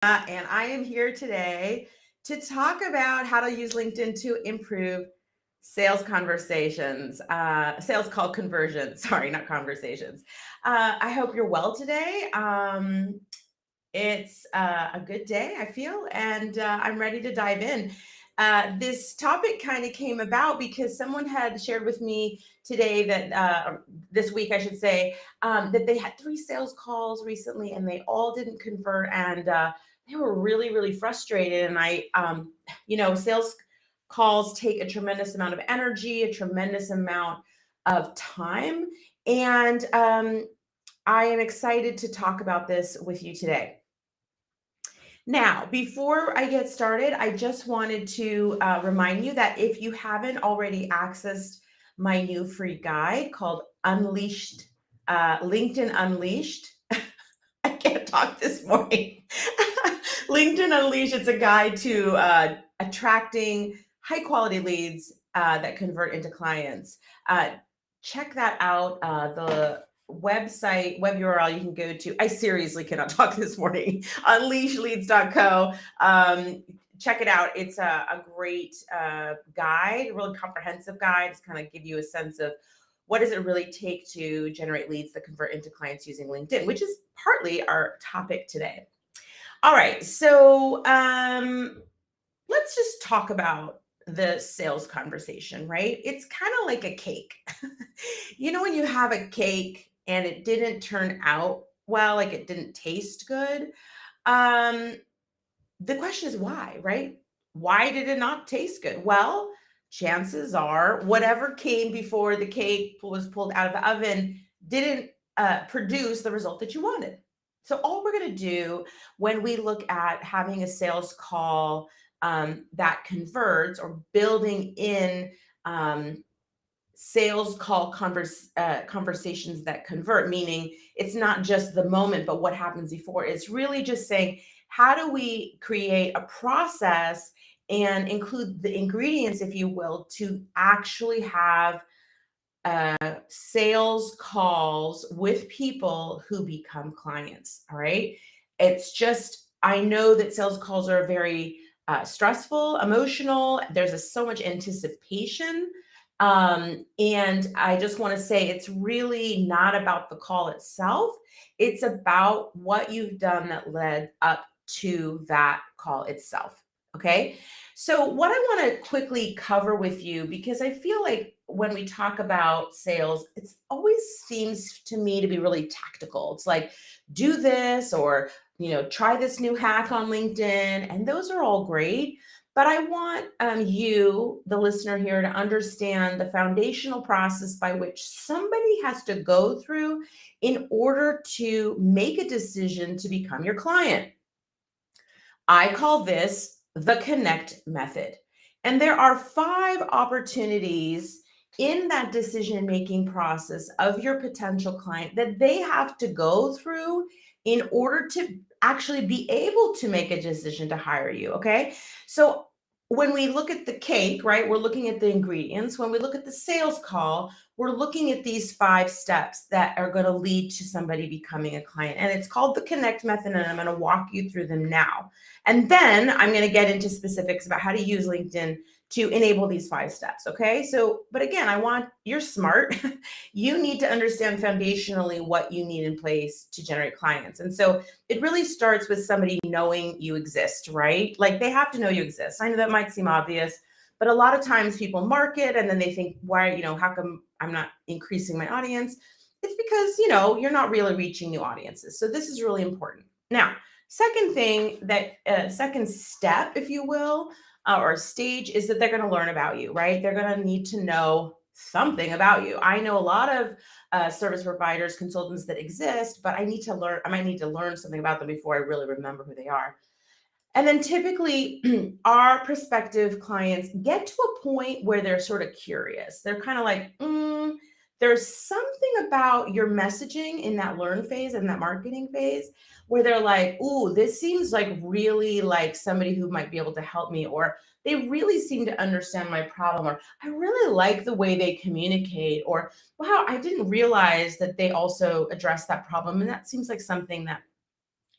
And I am here today to talk about how to use LinkedIn to improve sales conversations, sales call conversions. Sorry, not conversations. I hope you're well today. It's a good day, I feel, and I'm ready to dive in. This topic kind of came about because someone had shared with me today that this week, I should say, that they had 3 sales calls recently and they all didn't convert, and they were really, really frustrated. And sales calls take a tremendous amount of energy, a tremendous amount of time, and I am excited to talk about this with you today. Now, before I get started, I just wanted to remind you that if you haven't already accessed my new free guide called Unleashed, LinkedIn Unleashed, I can't talk this morning. LinkedIn Unleashed, it's a guide to attracting high quality leads that convert into clients. Uh, Check that out. The web URL you can go to. I seriously cannot talk this morning. Unleashleads.co. Check it out. It's a great guide, a really comprehensive guide. It's kind of give you a sense of what does it really take to generate leads that convert into clients using LinkedIn, which is partly our topic today. All right, so let's just talk about the sales conversation, right? It's kind of like a cake. When you have a cake and it didn't turn out well, like it didn't taste good, um, the question is why, right? Why did it not taste good? Well, chances are whatever came before the cake was pulled out of the oven didn't produce the result that you wanted. So, all we're going to do when we look at having a sales call that converts or building in sales call conversations that convert, meaning it's not just the moment, but what happens before. It's really just saying, how do we create a process and include the ingredients, if you will, to actually have sales calls with people who become clients. All right. It's just, I know that sales calls are very stressful, emotional. So much anticipation. And I just want to say it's really not about the call itself. It's about what you've done that led up to that call itself. Okay. So, what I want to quickly cover with you, because I feel like when we talk about sales, it always seems to me to be really tactical. It's like, do this or, try this new hack on LinkedIn. And those are all great. But I want you, the listener here, to understand the foundational process by which somebody has to go through in order to make a decision to become your client. I call this the connect method. And there are 5 opportunities in that decision making process of your potential client that they have to go through in order to actually be able to make a decision to hire you. Okay. So when we look at the cake, right, we're looking at the ingredients. When we look at the sales call, we're looking at these 5 steps that are going to lead to somebody becoming a client. And it's called the connect method. And I'm going to walk you through them now. And then I'm going to get into specifics about how to use LinkedIn to enable these 5 steps. Okay. So, but again, you're smart. You need to understand foundationally what you need in place to generate clients. And so it really starts with somebody knowing you exist, right? Like they have to know you exist. I know that might seem obvious, but a lot of times people market and then they think, why, how come I'm not increasing my audience? It's because, you're not really reaching new audiences. So this is really important. Now, second step, if you will, or stage is that they're going to learn about you, right? They're going to need to know something about you. I know a lot of service providers, consultants that exist, but I might need to learn something about them before I really remember who they are. And then typically, our prospective clients get to a point where they're sort of curious. They're kind of like, there's something about your messaging in that learn phase and that marketing phase where they're like, ooh, this seems like really like somebody who might be able to help me, or they really seem to understand my problem, or I really like the way they communicate, or wow, I didn't realize that they also address that problem. And that seems like something that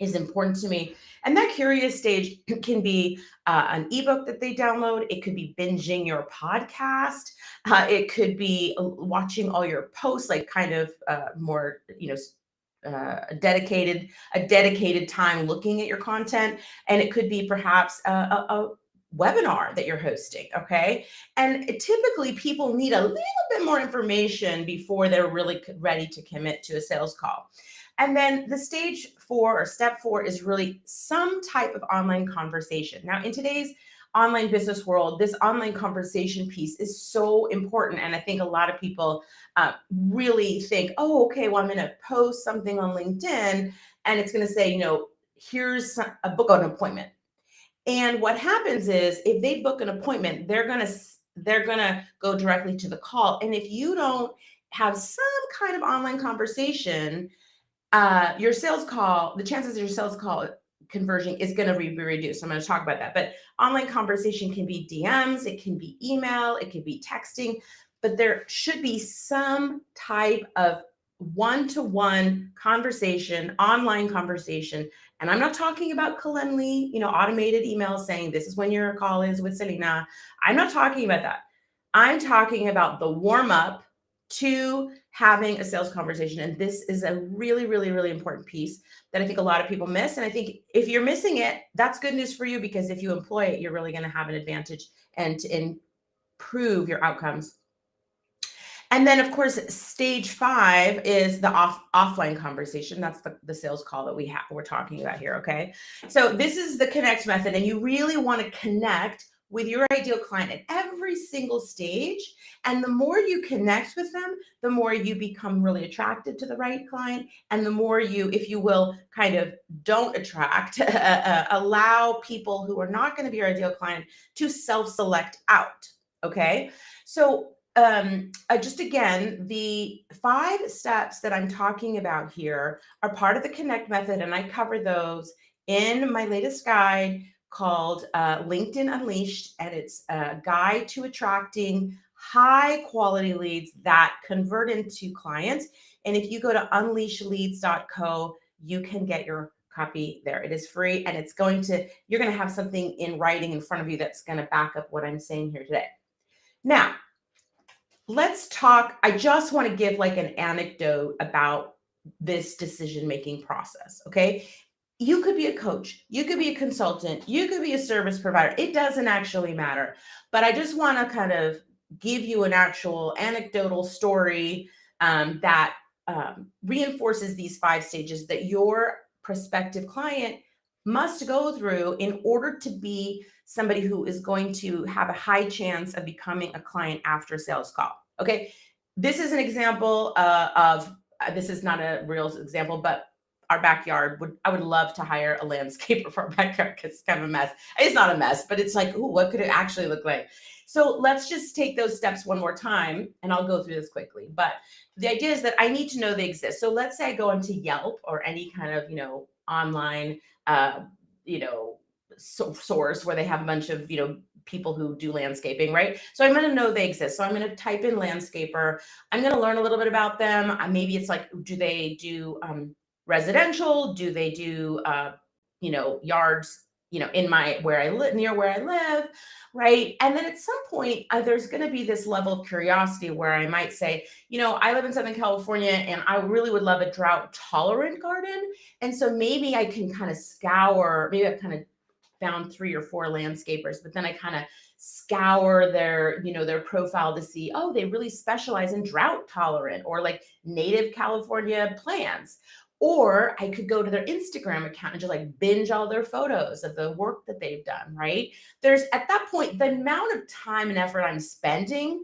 is important to me. And that curious stage can be an ebook that they download. It could be binging your podcast. It could be watching all your posts, like kind of more, a dedicated time looking at your content. And it could be perhaps a webinar that you're hosting. Okay. And typically people need a little bit more information before they're really ready to commit to a sales call. And then the stage 4 or step 4 is really some type of online conversation. Now, in today's online business world, this online conversation piece is so important. And I think a lot of people really think, oh, okay, well, I'm going to post something on LinkedIn and it's going to say, here's a book an appointment. And what happens is if they book an appointment, they're gonna go directly to the call. And if you don't have some kind of online conversation, your sales call, the chances of your sales call conversion is going to be reduced. I'm going to talk about that. But online conversation can be DMs, it can be email, it can be texting, but there should be some type of one-to-one conversation, online conversation. And I'm not talking about Calendly, automated emails saying this is when your call is with Selena. I'm not talking about that. I'm talking about the warm up to having a sales conversation. And this is a really, really, really important piece that I think a lot of people miss. And I think if you're missing it, that's good news for you, because if you employ it, you're really going to have an advantage and to improve your outcomes. And then, of course, stage 5 is the offline conversation. That's the sales call that we're talking about here, okay? So this is the connect method, and you really want to connect with your ideal client at every single stage. And the more you connect with them, the more you become really attracted to the right client, and the more you, if you will, kind of don't attract, allow people who are not going to be your ideal client to self-select out, okay? So just again, the 5 steps that I'm talking about here are part of the Connect method, and I cover those in my latest guide called LinkedIn Unleashed, and it's a guide to attracting high quality leads that convert into clients. And if you go to unleashleads.co, you can get your copy there. It is free, and you're going to have something in writing in front of you that's going to back up what I'm saying here today. Now, let's talk. I just want to give like an anecdote about this decision-making process, okay? You could be a coach, you could be a consultant, you could be a service provider. It doesn't actually matter. But I just want to kind of give you an actual anecdotal story that reinforces these 5 stages that your prospective client must go through in order to be somebody who is going to have a high chance of becoming a client after a sales call. Okay, this is an example this is not a real example, but our backyard I would love to hire a landscaper for our backyard because it's kind of a mess. It's not a mess, but it's like, ooh, what could it actually look like? So let's just take those steps one more time, and I'll go through this quickly. But the idea is that I need to know they exist. So let's say I go into Yelp or any kind of, online, source where they have a bunch of, people who do landscaping, right? So I'm going to know they exist. So I'm going to type in landscaper. I'm going to learn a little bit about them. Maybe it's like, do they do residential? Do they do, yards, near where I live, right? And then at some point, there's going to be this level of curiosity where I might say, I live in Southern California and I really would love a drought tolerant garden. And so maybe I can kind of maybe I've kind of found 3 or 4 landscapers, but then I kind of scour their profile to see, oh, they really specialize in drought tolerant or like native California plants. Or I could go to their Instagram account and just like binge all their photos of the work that they've done, right? There's at that point, the amount of time and effort I'm spending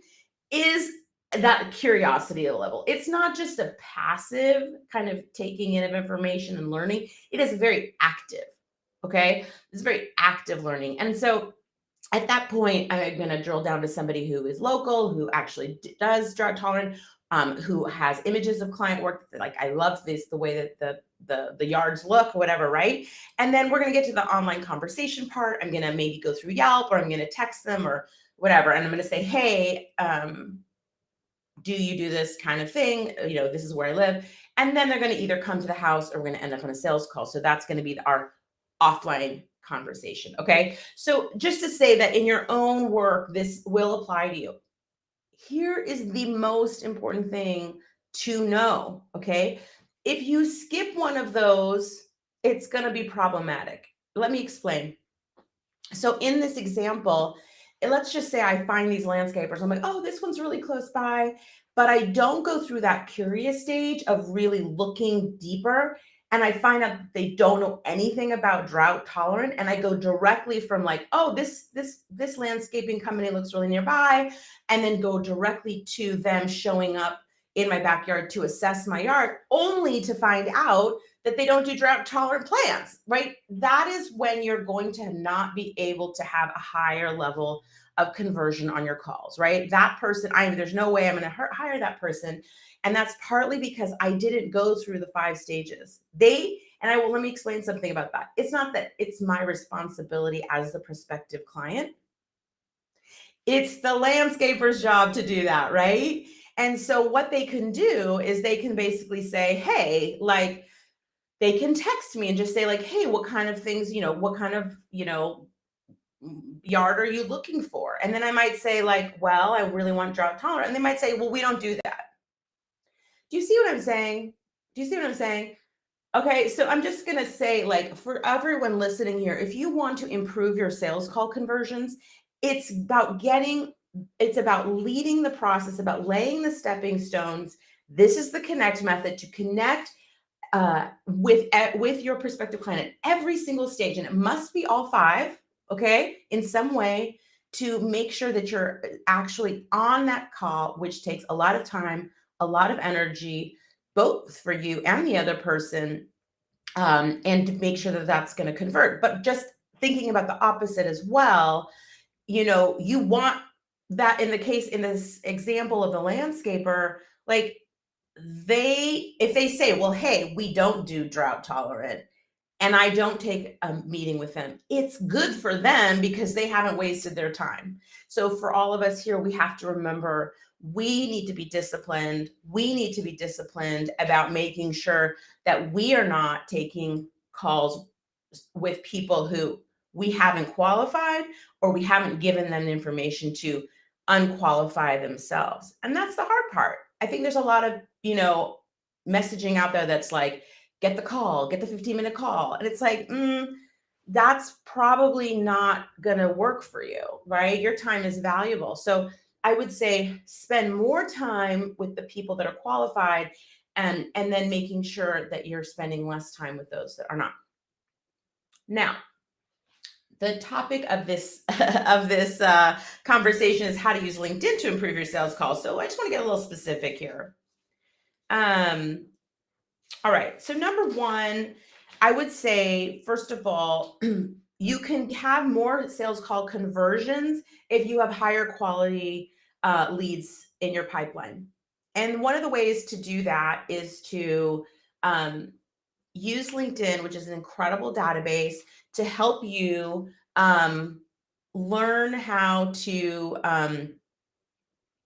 is that curiosity level. It's not just a passive kind of taking in of information and learning. It is very active. Okay. It's very active learning. And so at that point, I'm going to drill down to somebody who is local, who actually does drought tolerant, who has images of client work. Like, I love the way that the yards look, whatever, right? And then we're going to get to the online conversation part. I'm going to maybe go through Yelp, or I'm going to text them or whatever. And I'm going to say, hey, do you do this kind of thing? This is where I live. And then they're going to either come to the house or we're going to end up on a sales call. So that's going to be our offline conversation. Okay. So just to say that in your own work, this will apply to you. Here is the most important thing to know. Okay. If you skip one of those, it's going to be problematic. Let me explain. So in this example, let's just say I find these landscapers. I'm like, oh, this one's really close by, but I don't go through that curious stage of really looking deeper. And I find out that they don't know anything about drought tolerant. And I go directly from like, oh, this landscaping company looks really nearby, and then go directly to them showing up in my backyard to assess my yard, only to find out that they don't do drought tolerant plants, right? That is when you're going to not be able to have a higher level of conversion on your calls, right? That person, there's no way I'm going to hire that person. And that's partly because I didn't go through the 5 stages. Let me explain something about that. It's not that it's my responsibility as the prospective client. It's the landscaper's job to do that, right? And so what they can do is they can basically say, hey, like, they can text me and just say like, hey, what kind of things, what kind of, yard are you looking for? And then I might say like, well, I really want drought tolerant. And they might say, well, we don't do that. Do you see what I'm saying? Do you see what I'm saying? Okay, so I'm just going to say, like, for everyone listening here, if you want to improve your sales call conversions, it's about leading the process, about laying the stepping stones. This is the connect method to connect with your prospective client at every single stage, and it must be all 5, okay, in some way, to make sure that you're actually on that call, which takes a lot of time, a lot of energy, both for you and the other person, and to make sure that that's going to convert. But just thinking about the opposite as well, you want that in this example of the landscaper, like, if they say, well, hey, we don't do drought tolerant, and I don't take a meeting with them, it's good for them because they haven't wasted their time. So for all of us here, we have to remember we need to be disciplined. We need to be disciplined about making sure that we are not taking calls with people who we haven't qualified, or we haven't given them the information to unqualify themselves. And that's the hard part. I think there's a lot of, messaging out there that's like, get the call, get the 15-minute call. And it's like, that's probably not going to work for you, right? Your time is valuable. So I would say spend more time with the people that are qualified, and then making sure that you're spending less time with those that are not. Now, the topic of this conversation is how to use LinkedIn to improve your sales calls. So I just want to get a little specific here. All right. So number 1, I would say, first of all, you can have more sales call conversions if you have higher quality leads in your pipeline. And one of the ways to do that is to use LinkedIn, which is an incredible database, to help you learn how to,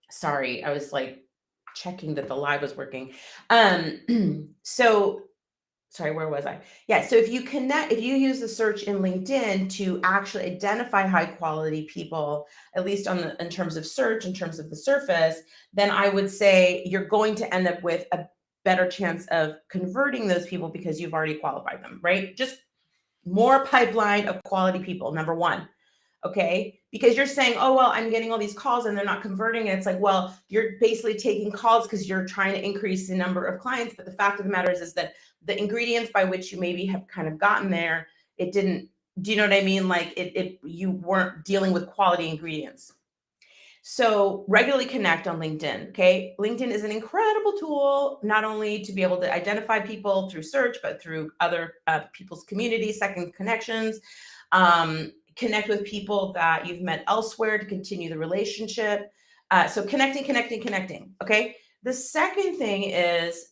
sorry, I was like checking that the live was working. So sorry, where was I? Yeah. So if you use the search in LinkedIn to actually identify high quality people, at least in terms of search, in terms of the surface, then I would say you're going to end up with a better chance of converting those people because you've already qualified them, right? Just more pipeline of quality people, number 1. Okay. Because you're saying, oh, well, I'm getting all these calls and they're not converting. And it's like, well, you're basically taking calls because you're trying to increase the number of clients. But the fact of the matter is that the ingredients by which you maybe have kind of gotten there, it didn't, do you know what I mean? Like you weren't dealing with quality ingredients. So regularly connect on LinkedIn. Okay. LinkedIn is an incredible tool, not only to be able to identify people through search, but through other people's communities, second connections, connect with people that you've met elsewhere to continue the relationship. So connecting. Okay. The second thing is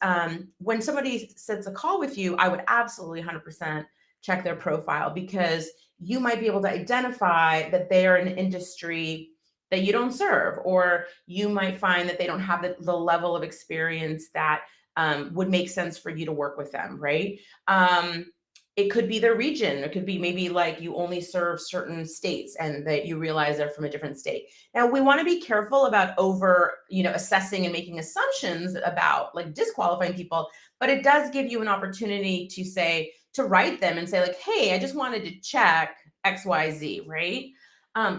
when somebody sets a call with you, I would absolutely 100% check their profile, because you might be able to identify that they are in an industry that you don't serve, or you might find that they don't have the level of experience that would make sense for you to work with them, right? Um, it could be their region. It could be maybe like you only serve certain states and that you realize they're from a different state. Now we want to be careful about over, assessing and making assumptions about like disqualifying people, but it does give you an opportunity to say, to write them and say like, hey, I just wanted to check XYZ, right?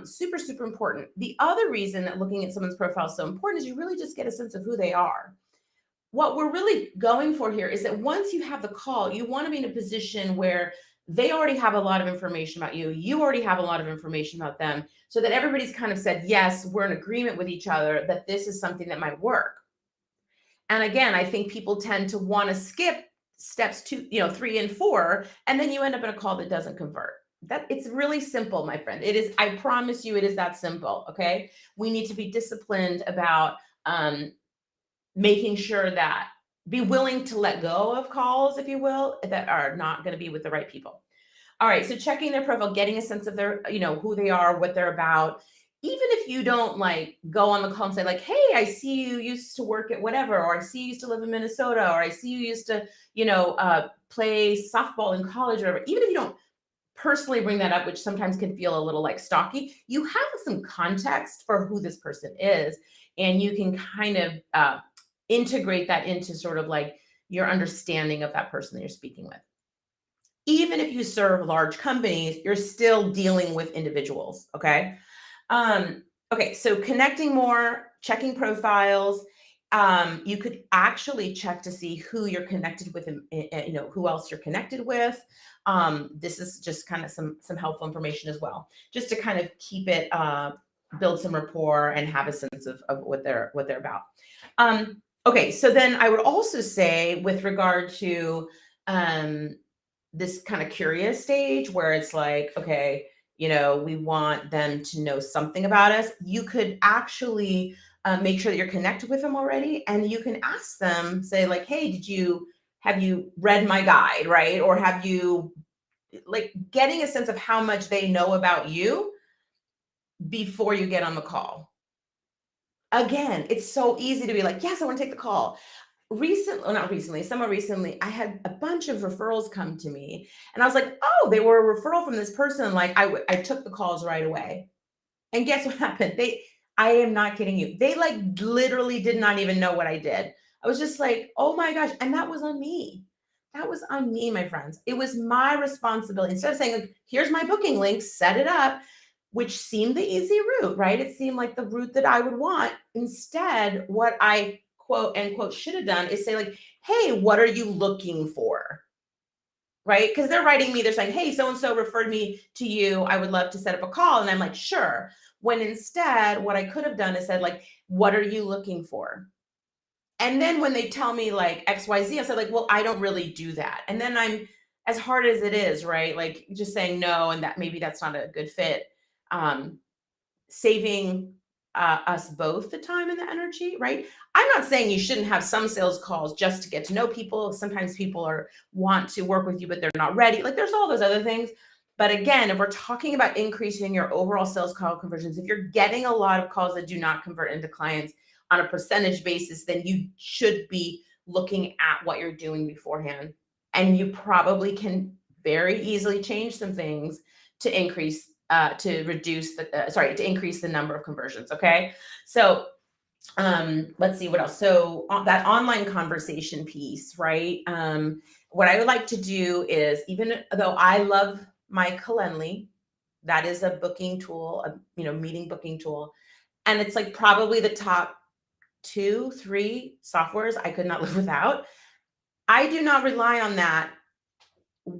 Super, super important. The other reason that looking at someone's profile is so important is you really just get a sense of who they are. What we're really going for here is that once you have the call, you want to be in a position where they already have a lot of information about you. You already have a lot of information about them, so that everybody's kind of said, yes, we're in agreement with each other that this is something that might work. And again, I think people tend to want to skip steps 3 and 4, and then you end up in a call that doesn't convert. That it's really simple, my friend. It is, I promise you, it is that simple. Okay. We need to be disciplined about making sure that be willing to let go of calls, if you will, that are not going to be with the right people. All right. So checking their profile, getting a sense of their, who they are, what they're about. Even if you don't like go on the call and say like, hey, I see you used to work at whatever, or I see you used to live in Minnesota, or I see you used to, play softball in college or whatever. Even if you don't personally bring that up, which sometimes can feel a little like stalky, you have some context for who this person is. And you can kind of integrate that into sort of like your understanding of that person that you're speaking with. Even if you serve large companies, you're still dealing with individuals. Okay. Okay. So connecting more, checking profiles. You could actually check to see who you're connected with and who else you're connected with. This is just kind of some helpful information as well, just to kind of keep it, build some rapport and have a sense of what they're about. Okay, so then I would also say with regard to this kind of curious stage where it's like, okay, we want them to know something about us. You could actually make sure that you're connected with them already, and you can ask them, say like, hey, have you read my guide, right? Or have you, like, getting a sense of how much they know about you before you get on the call. Again, it's so easy to be like, yes, I want to take the call. Not recently, somewhat recently, I had a bunch of referrals come to me, and I was like, oh, they were a referral from this person. Like I took the calls right away. And guess what happened? I am not kidding you. They like literally did not even know what I did. I was just like, oh my gosh. And that was on me. That was on me, my friends. It was my responsibility. Instead of saying, like, here's my booking link, set it up, which seemed the easy route, right? It seemed like the route that I would want. Instead, what I quote unquote should have done is say, like, hey, what are you looking for? Right? Because they're writing me, they're saying, hey, so and so referred me to you. I would love to set up a call. And I'm like, sure. When instead, what I could have done is said, like, what are you looking for? And then when they tell me like XYZ, I said, like, well, I don't really do that. And then I'm, as hard as it is, right? Like just saying no, and that maybe that's not a good fit. Um, Saving us both the time and the energy, right? I'm not saying you shouldn't have some sales calls just to get to know people. Sometimes people want to work with you, but they're not ready. Like there's all those other things. But again, if we're talking about increasing your overall sales call conversions, if you're getting a lot of calls that do not convert into clients on a percentage basis, then you should be looking at what you're doing beforehand. And you probably can very easily change some things to increase to increase the number of conversions. Okay. So let's see what else. So that online conversation piece, right? What I would like to do is, even though I love my Calendly, that is a booking tool, meeting booking tool. And it's like probably the top 2, 3 softwares I could not live without. I do not rely on that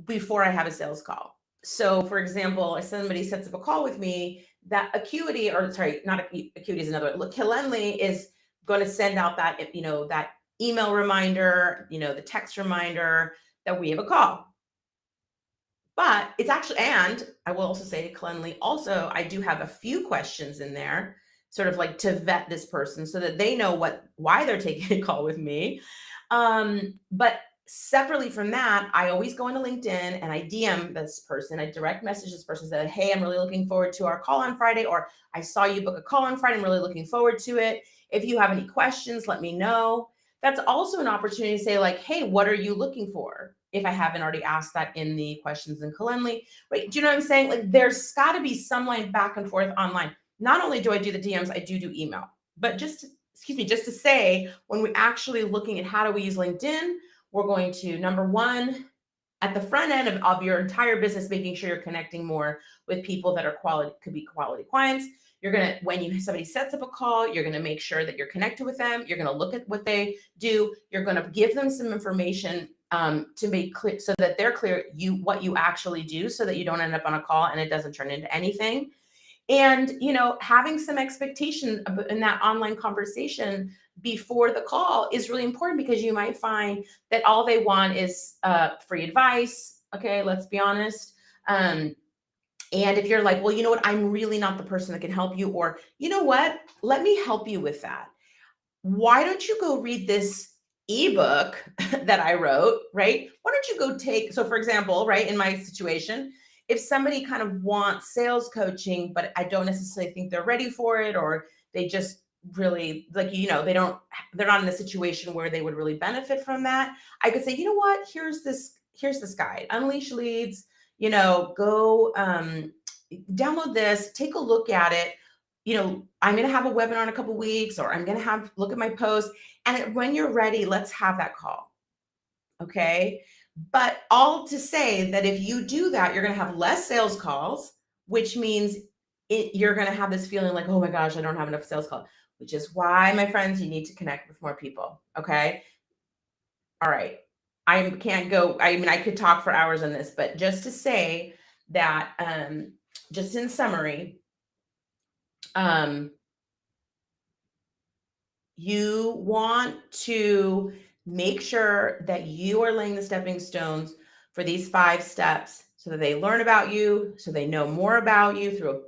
before I have a sales call. So for example, if somebody sets up a call with me, that Acuity, or sorry, not Acuity is another one. Calendly is going to send out that, that email reminder, the text reminder that we have a call. But it's actually, and I will also say Calendly also, I do have a few questions in there, sort of like to vet this person so that they know why they're taking a call with me. But separately from that, I always go into LinkedIn and I DM this person. I direct message this person, that, hey, I'm really looking forward to our call on Friday, or I saw you book a call on Friday. I'm really looking forward to it. If you have any questions, let me know. that's also an opportunity to say like, hey, what are you looking for? If I haven't already asked that in the questions in Calendly, right? Do you know what I'm saying? Like there's got to be some line back and forth online. Not only do I do the DMs, I do email, but excuse me, just to say, when we're actually looking at how do we use LinkedIn, we're going to, number one, at the front end of your entire business, making sure you're connecting more with people that are quality, could be quality clients. You're going to, when somebody sets up a call, you're going to make sure that you're connected with them. You're going to look at what they do. You're going to give them some information to make clear, so that they're clear what you actually do, so that you don't end up on a call and it doesn't turn into anything. And having some expectation in that online conversation before the call is really important, because you might find that all they want is free advice. Okay, let's be honest. And if you're like, well, you know what, I'm really not the person that can help you, or you know what, let me help you with that. Why don't you go read this ebook that I wrote, right? Why don't you go take, so for example, right, in my situation, if somebody kind of wants sales coaching, but I don't necessarily think they're ready for it, or they just really like, they're not in a situation where they would really benefit from that, I could say, you know what, here's this guide, Unleash Leads, go download this, take a look at it. I'm going to have a webinar in a couple of weeks, or I'm going to look at my post. And when you're ready, let's have that call. Okay. But all to say that if you do that, you're going to have less sales calls, which means you're going to have this feeling like, oh my gosh, I don't have enough sales calls, which is why, my friends, you need to connect with more people. Okay. All right. I can't go. I mean, I could talk for hours on this, but just to say that, just in summary, you want to make sure that you are laying the stepping stones for these 5 steps, so that they learn about you, so they know more about you through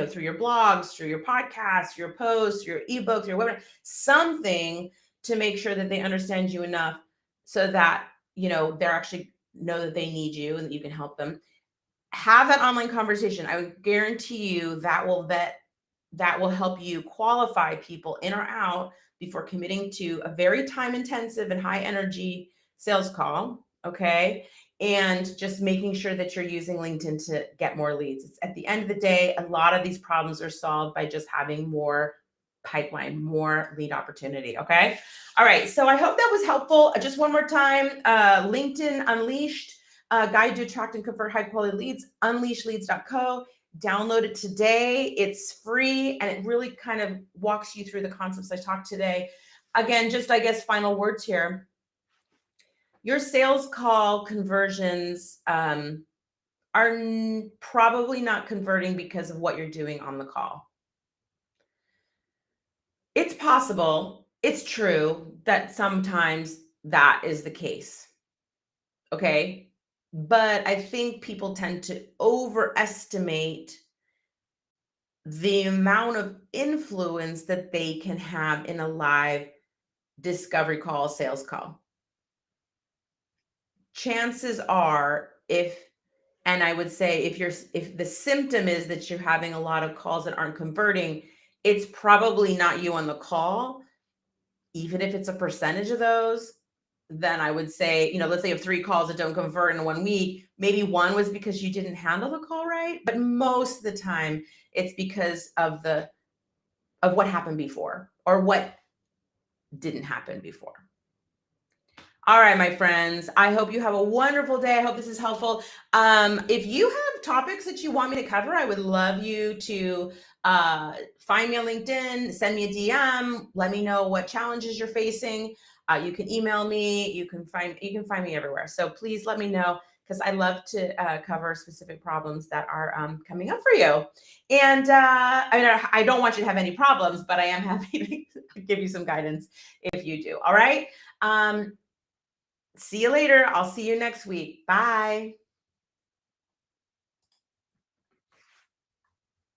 through your blogs, through your podcasts, your posts, your ebooks, your webinar, something to make sure that they understand you enough so that they're actually know that they need you and that you can help them. Have that online conversation. I would guarantee you that will help you qualify people in or out before committing to a very time intensive and high energy sales call. Okay. And just making sure that you're using LinkedIn to get more leads. It's, at the end of the day, a lot of these problems are solved by just having more pipeline, more lead opportunity. Okay. All right. So I hope that was helpful. Just one more time, LinkedIn Unleashed, guide to attract and convert high quality leads, unleashleads.co. Download it today. It's free, and it really kind of walks you through the concepts I talked today. Again, just, I guess, final words here. Your sales call conversions are probably not converting because of what you're doing on the call. It's possible, it's true that sometimes that is the case. Okay. But I think people tend to overestimate the amount of influence that they can have in a live discovery call, sales call. Chances are, and I would say if the symptom is that you're having a lot of calls that aren't converting, it's probably not you on the call. Even if it's a percentage of those, then I would say, let's say you have 3 calls that don't convert in 1 week, maybe 1 was because you didn't handle the call right, but most of the time it's because of what happened before, or what didn't happen before. All right, my friends, I hope you have a wonderful day. I hope this is helpful. If you have topics that you want me to cover, I would love you to find me on LinkedIn, send me a DM, let me know what challenges you're facing. You can email me, you can find me everywhere. So please let me know, because I love to cover specific problems that are coming up for you. And I don't want you to have any problems, but I am happy to give you some guidance if you do. All right. See you later. I'll see you next week. Bye.